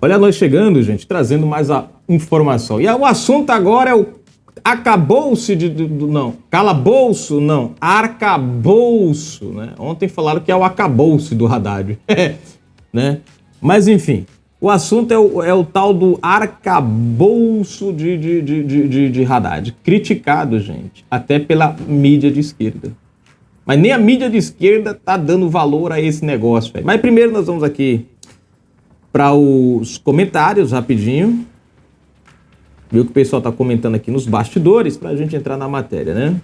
Olha nós chegando, gente, trazendo mais a informação. E o assunto agora é o acabouço não, calabouço, não, arcabouço, né? Ontem falaram que é o acabouço do Haddad, né? Mas enfim, o assunto é o tal do arcabouço de Haddad, criticado, gente, até pela mídia de esquerda. Mas nem a mídia de esquerda tá dando valor a esse negócio, velho. Mas primeiro nós vamos aqui para os comentários, rapidinho. Viu que o pessoal tá comentando aqui nos bastidores, pra gente entrar na matéria, né?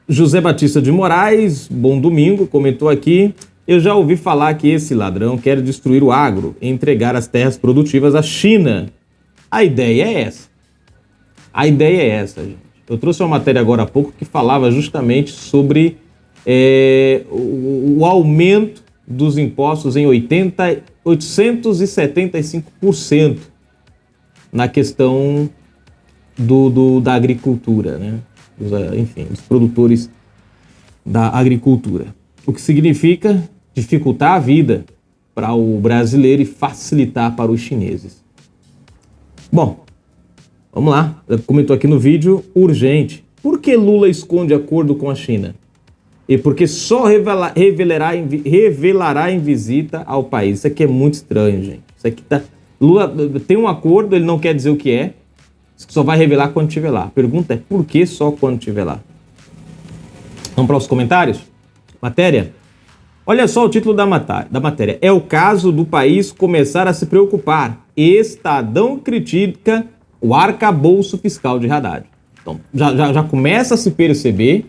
José Batista de Moraes, bom domingo, comentou aqui. Eu já ouvi falar que esse ladrão quer destruir o agro e entregar as terras produtivas à China. A ideia é essa. A ideia é essa, gente. Eu trouxe uma matéria agora há pouco que falava justamente sobre o aumento dos impostos em 875% na questão da agricultura, né? Enfim, dos produtores da agricultura. O que significa dificultar a vida para o brasileiro e facilitar para os chineses. Bom, vamos lá. Comentou aqui no vídeo, urgente. Por que Lula esconde acordo com a China? E porque só revelará em visita ao país. Isso aqui é muito estranho, gente. Isso aqui tá... Lula tem um acordo, ele não quer dizer o que é, só vai revelar quando estiver lá. A pergunta é, por que só quando estiver lá? Vamos para os comentários? Matéria? Olha só o título da matéria. É o caso do país começar a se preocupar. Estadão critica o arcabouço fiscal de Haddad. Então, já começa a se perceber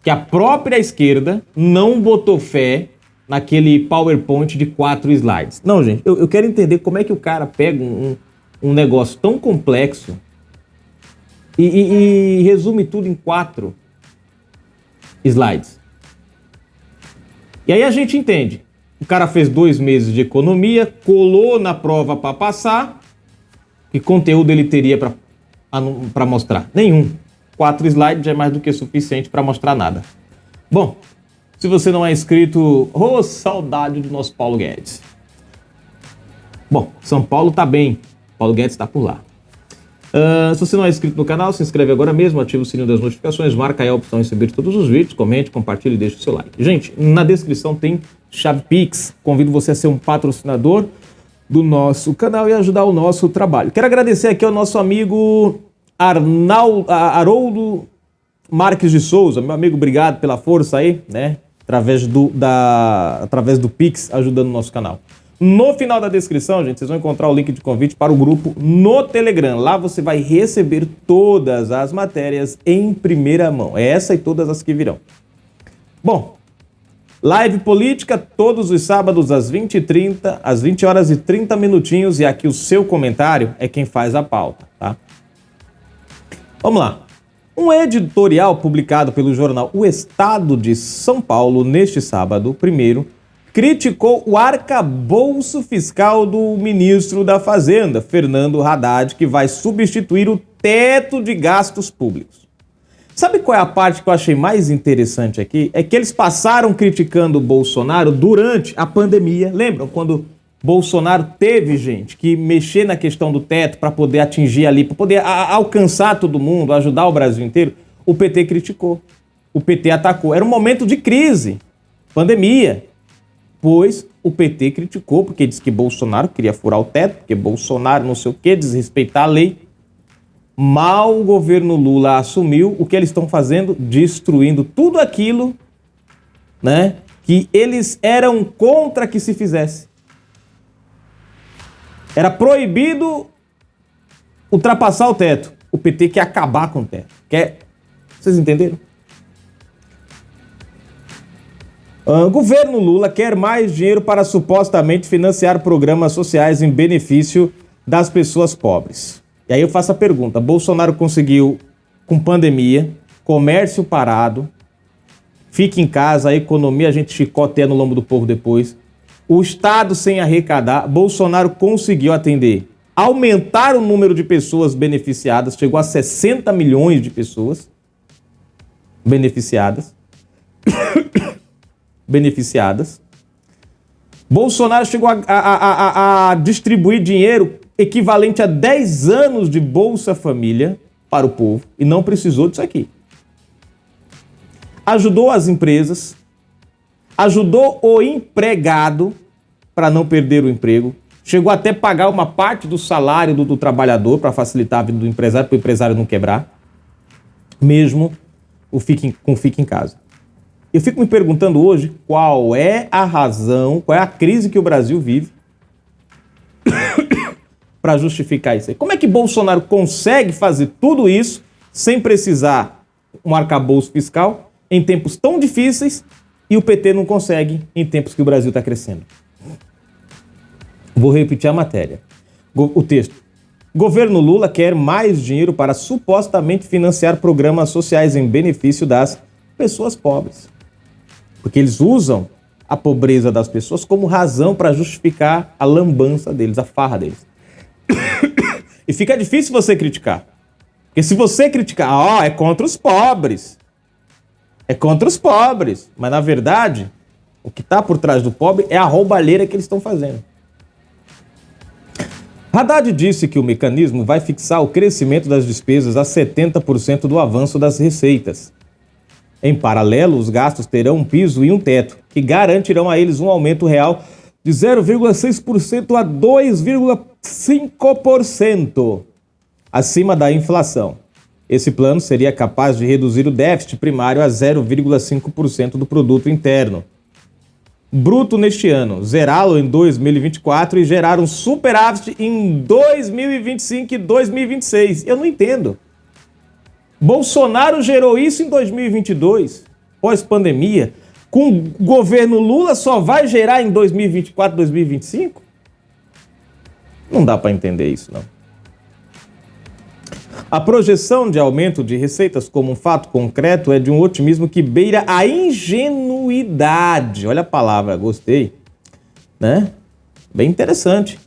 que a própria esquerda não botou fé naquele PowerPoint de 4 slides. Não, gente, eu quero entender como é que o cara pega um negócio tão complexo e resume tudo em 4 slides. E aí a gente entende. O cara fez 2 meses de economia, colou na prova para passar. Que conteúdo ele teria para mostrar? Nenhum. 4 slides já é mais do que suficiente para mostrar nada. Bom, se você não é inscrito, saudade do nosso Paulo Guedes. Bom, São Paulo tá bem, Paulo Guedes está por lá. Se você não é inscrito no canal, se inscreve agora mesmo, ativa o sininho das notificações, marca aí a opção de receber todos os vídeos, comente, compartilhe e deixe o seu like. Gente, na descrição tem chave Pix, convido você a ser um patrocinador do nosso canal e ajudar o nosso trabalho. Quero agradecer aqui ao nosso amigo Haroldo Marques de Souza, meu amigo, obrigado pela força aí, né? Através do Pix, ajudando o nosso canal. No final da descrição, gente, vocês vão encontrar o link de convite para o grupo no Telegram. Lá você vai receber todas as matérias em primeira mão. Essa e todas as que virão. Bom, live política todos os sábados às 20h30, às 20 horas e 30 minutinhos. E aqui o seu comentário é quem faz a pauta, tá? Vamos lá. Um editorial publicado pelo jornal O Estado de São Paulo neste sábado, primeiro, criticou o arcabouço fiscal do ministro da Fazenda, Fernando Haddad, que vai substituir o teto de gastos públicos. Sabe qual é a parte que eu achei mais interessante aqui? É que eles passaram criticando o Bolsonaro durante a pandemia. Lembram quando Bolsonaro teve, gente, que mexer na questão do teto para poder atingir ali, para poder alcançar todo mundo, ajudar o Brasil inteiro? O PT criticou, o PT atacou. Era um momento de crise, pandemia. Pois o PT criticou, porque disse que Bolsonaro queria furar o teto, porque Bolsonaro não sei o quê, desrespeitar a lei. Mal o governo Lula assumiu, o que eles estão fazendo? Destruindo tudo aquilo, né, que eles eram contra que se fizesse. Era proibido ultrapassar o teto. O PT quer acabar com o teto. Vocês entenderam? Governo Lula quer mais dinheiro para supostamente financiar programas sociais em benefício das pessoas pobres. E aí eu faço a pergunta, Bolsonaro conseguiu, com pandemia, comércio parado, fica em casa, a economia a gente chicoteia no lombo do povo depois, o Estado sem arrecadar, Bolsonaro conseguiu atender, aumentar o número de pessoas beneficiadas, chegou a 60 milhões de pessoas beneficiadas. Bolsonaro chegou a distribuir dinheiro equivalente a 10 anos de Bolsa Família para o povo e não precisou disso aqui. Ajudou as empresas, ajudou o empregado para não perder o emprego, chegou até pagar uma parte do salário do trabalhador para facilitar a vida do empresário, para o empresário não quebrar, mesmo com fique em casa. Eu fico me perguntando hoje qual é a razão, qual é a crise que o Brasil vive para justificar isso aí. Como é que Bolsonaro consegue fazer tudo isso sem precisar um arcabouço fiscal em tempos tão difíceis e o PT não consegue em tempos que o Brasil está crescendo? Vou repetir a matéria. O texto. Governo Lula quer mais dinheiro para supostamente financiar programas sociais em benefício das pessoas pobres. Porque eles usam a pobreza das pessoas como razão para justificar a lambança deles, a farra deles. E fica difícil você criticar. Porque se você criticar, é contra os pobres. É contra os pobres. Mas, na verdade, o que está por trás do pobre é a roubalheira que eles estão fazendo. Haddad disse que o mecanismo vai fixar o crescimento das despesas a 70% do avanço das receitas. Em paralelo, os gastos terão um piso e um teto, que garantirão a eles um aumento real de 0,6% a 2,5%, acima da inflação. Esse plano seria capaz de reduzir o déficit primário a 0,5% do produto interno bruto neste ano, zerá-lo em 2024 e gerar um superávit em 2025 e 2026. Eu não entendo. Bolsonaro gerou isso em 2022, pós-pandemia. Com o governo Lula só vai gerar em 2024, 2025? Não dá para entender isso, não. A projeção de aumento de receitas como um fato concreto é de um otimismo que beira a ingenuidade. Olha a palavra, gostei, né? Bem interessante.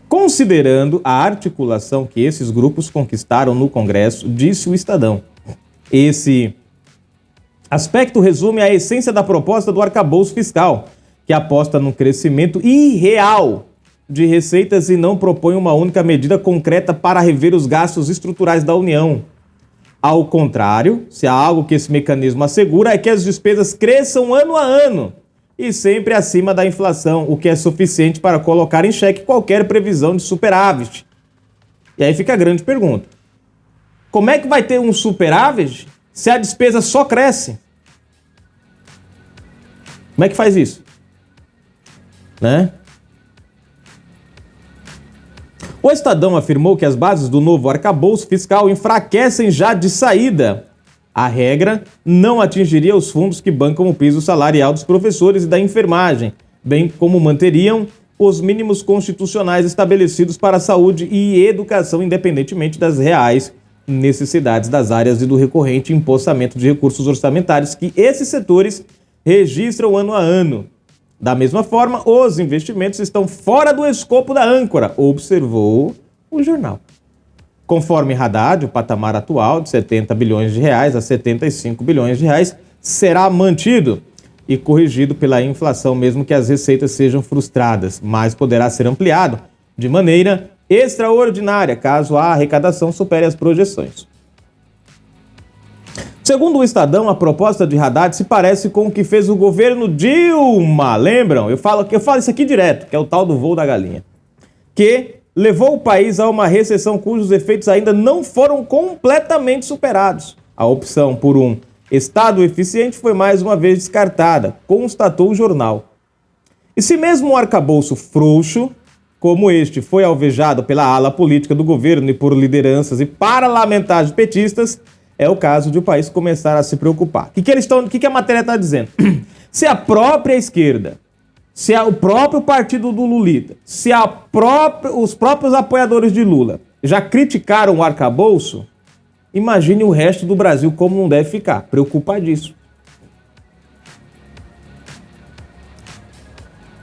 Considerando a articulação que esses grupos conquistaram no Congresso, disse o Estadão. Esse aspecto resume a essência da proposta do arcabouço fiscal, que aposta num crescimento irreal de receitas e não propõe uma única medida concreta para rever os gastos estruturais da União. Ao contrário, se há algo que esse mecanismo assegura é que as despesas cresçam ano a ano e sempre acima da inflação, o que é suficiente para colocar em xeque qualquer previsão de superávit. E aí fica a grande pergunta. Como é que vai ter um superávit se a despesa só cresce? Como é que faz isso? Né? O Estadão afirmou que as bases do novo arcabouço fiscal enfraquecem já de saída. A regra não atingiria os fundos que bancam o piso salarial dos professores e da enfermagem, bem como manteriam os mínimos constitucionais estabelecidos para a saúde e educação, independentemente das reais necessidades das áreas e do recorrente empossamento de recursos orçamentários que esses setores registram ano a ano. Da mesma forma, os investimentos estão fora do escopo da âncora, observou o jornal. Conforme Haddad, o patamar atual de 70 bilhões de reais a 75 bilhões de reais será mantido e corrigido pela inflação, mesmo que as receitas sejam frustradas, mas poderá ser ampliado de maneira extraordinária, caso a arrecadação supere as projeções. Segundo o Estadão, a proposta de Haddad se parece com o que fez o governo Dilma. Lembram? Eu falo isso aqui direto, que é o tal do voo da galinha. Que levou o país a uma recessão cujos efeitos ainda não foram completamente superados. A opção por um Estado eficiente foi mais uma vez descartada, constatou o jornal. E se mesmo um arcabouço frouxo, como este, foi alvejado pela ala política do governo e por lideranças e parlamentares petistas, é o caso de o país começar a se preocupar. O que a matéria está dizendo? Se a própria esquerda, se o próprio partido do Lulita, se os próprios apoiadores de Lula já criticaram o arcabouço, imagine o resto do Brasil como não deve ficar, preocupadíssimo.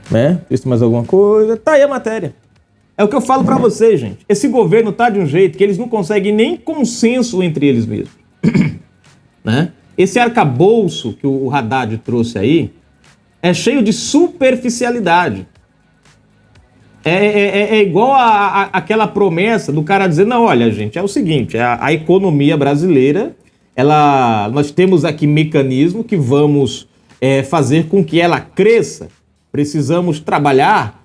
Né? Tem mais alguma coisa? Tá aí a matéria. É o que eu falo pra vocês, gente. Esse governo tá de um jeito que eles não conseguem nem consenso entre eles mesmos. Né? Esse arcabouço que o Haddad trouxe aí é cheio de superficialidade. É igual aquela promessa do cara dizer, não, olha, gente, é o seguinte, a economia brasileira, nós temos aqui mecanismo que vamos fazer com que ela cresça. Precisamos trabalhar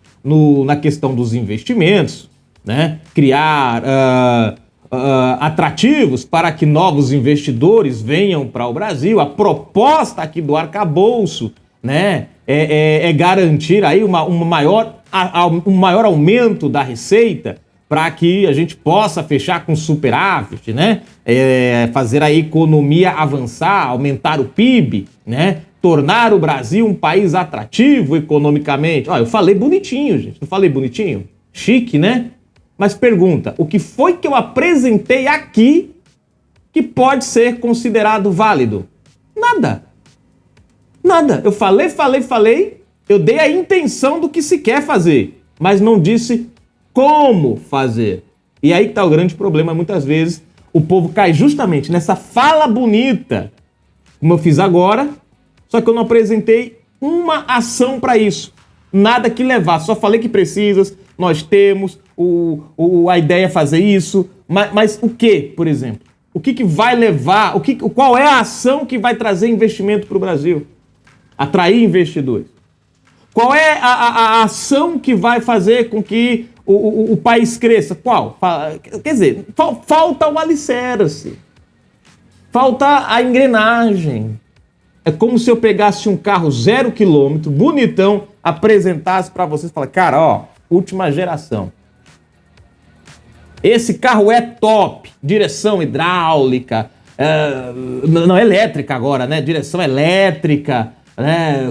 na questão dos investimentos, né? Criar atrativos para que novos investidores venham para o Brasil. A proposta aqui do arcabouço, né, é garantir aí um maior aumento da receita para que a gente possa fechar com superávit, né? Fazer a economia avançar, aumentar o PIB, né? Tornar o Brasil um país atrativo economicamente. Ó, eu falei bonitinho, gente. Não falei bonitinho? Chique, né? Mas pergunta, o que foi que eu apresentei aqui que pode ser considerado válido? Nada. Nada. Eu falei. Eu dei a intenção do que se quer fazer, mas não disse como fazer. E aí que tá o grande problema. Muitas vezes o povo cai justamente nessa fala bonita, como eu fiz agora, só que eu não apresentei uma ação para isso. Nada que levar. Só falei que precisas, nós temos, a ideia é fazer isso, mas o que, por exemplo? O que vai levar, qual é a ação que vai trazer investimento para o Brasil? Atrair investidores. Qual é a ação que vai fazer com que o país cresça? Qual? Quer dizer, falta o alicerce. Falta a engrenagem. É como se eu pegasse um carro 0 km, bonitão, apresentasse para vocês e falasse, cara, ó, última geração. Esse carro é top. Direção hidráulica, não, elétrica agora, né? Direção elétrica,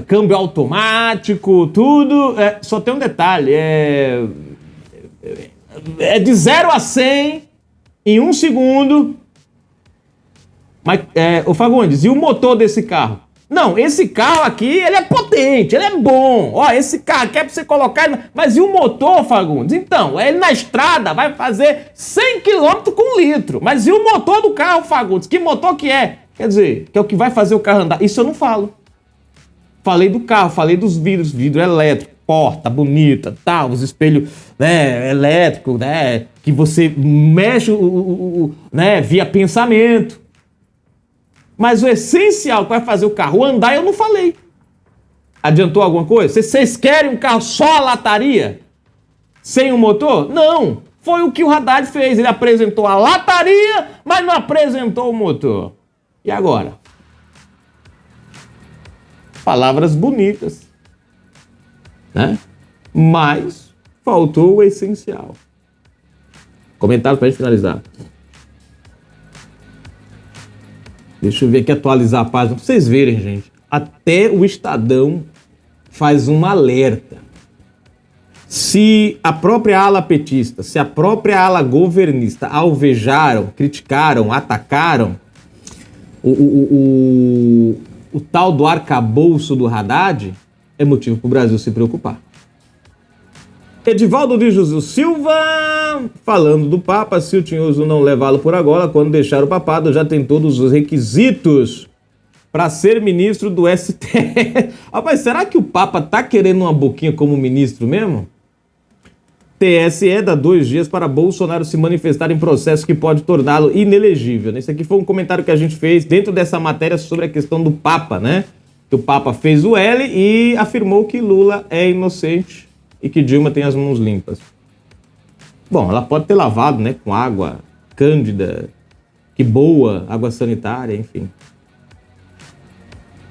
câmbio automático, tudo. Só tem um detalhe, é de 0 a 100 em 1 segundo. Mas, ô Fagundes, e o motor desse carro? Não, esse carro aqui, ele é potente, ele é bom. Ó, esse carro aqui é pra você colocar... Mas e o motor, Fagundes? Então, ele na estrada vai fazer 100 km com 1 litro. Mas e o motor do carro, Fagundes? Que motor que é? Quer dizer, que é o que vai fazer o carro andar. Isso eu não falo. Falei do carro, falei dos vidros, vidro elétrico, porta bonita, tal, os espelhos, né, elétricos, né, que você mexe né, via pensamento. Mas o essencial que vai fazer o carro andar, eu não falei. Adiantou alguma coisa? Vocês querem um carro só a lataria? Sem o motor? Não. Foi o que o Haddad fez. Ele apresentou a lataria, mas não apresentou o motor. E agora? Palavras bonitas, né? Mas faltou o essencial. Comentário para a gente finalizar. Deixa eu ver aqui, atualizar a página para vocês verem, gente. Até o Estadão faz um alerta. Se a própria ala petista, se a própria ala governista alvejaram, criticaram, atacaram o tal do arcabouço do Haddad, é motivo para o Brasil se preocupar. Edivaldo de José Silva, falando do Papa, se o Tinhoso não levá-lo por agora, quando deixar o papado, já tem todos os requisitos para ser ministro do STF. Rapaz, será que o Papa tá querendo uma boquinha como ministro mesmo? TSE dá 2 dias para Bolsonaro se manifestar em processo que pode torná-lo inelegível. Esse aqui foi um comentário que a gente fez dentro dessa matéria sobre a questão do Papa, né? Que o Papa fez o L e afirmou que Lula é inocente e que Dilma tem as mãos limpas. Bom, ela pode ter lavado, né, com água cândida, que boa, água sanitária, enfim.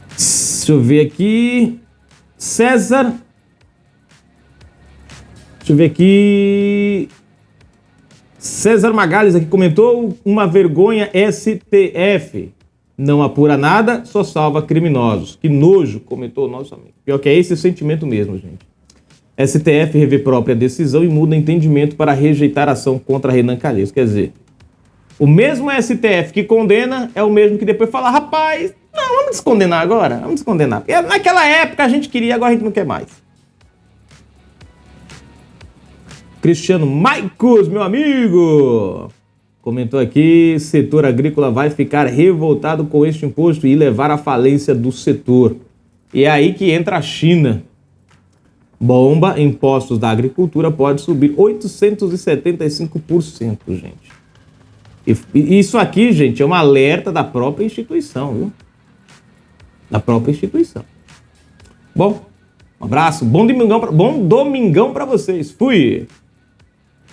Deixa eu ver aqui. César. Deixa eu ver aqui. César Magalhães aqui comentou: uma vergonha STF. Não apura nada, só salva criminosos. Que nojo, comentou o nosso amigo. Pior que é esse o sentimento mesmo, gente. STF revê própria decisão e muda entendimento para rejeitar a ação contra Renan Calheiros. Quer dizer, o mesmo STF que condena é o mesmo que depois fala: rapaz, não, vamos descondenar agora, vamos descondenar. Porque naquela época a gente queria, agora a gente não quer mais. Cristiano Maicos, meu amigo. Comentou aqui, setor agrícola vai ficar revoltado com este imposto e levar à falência do setor. E é aí que entra a China. Bomba, impostos da agricultura pode subir 875%, gente. E isso aqui, gente, é um alerta da própria instituição, viu? Da própria instituição. Bom, um abraço, bom domingão pra vocês. Fui!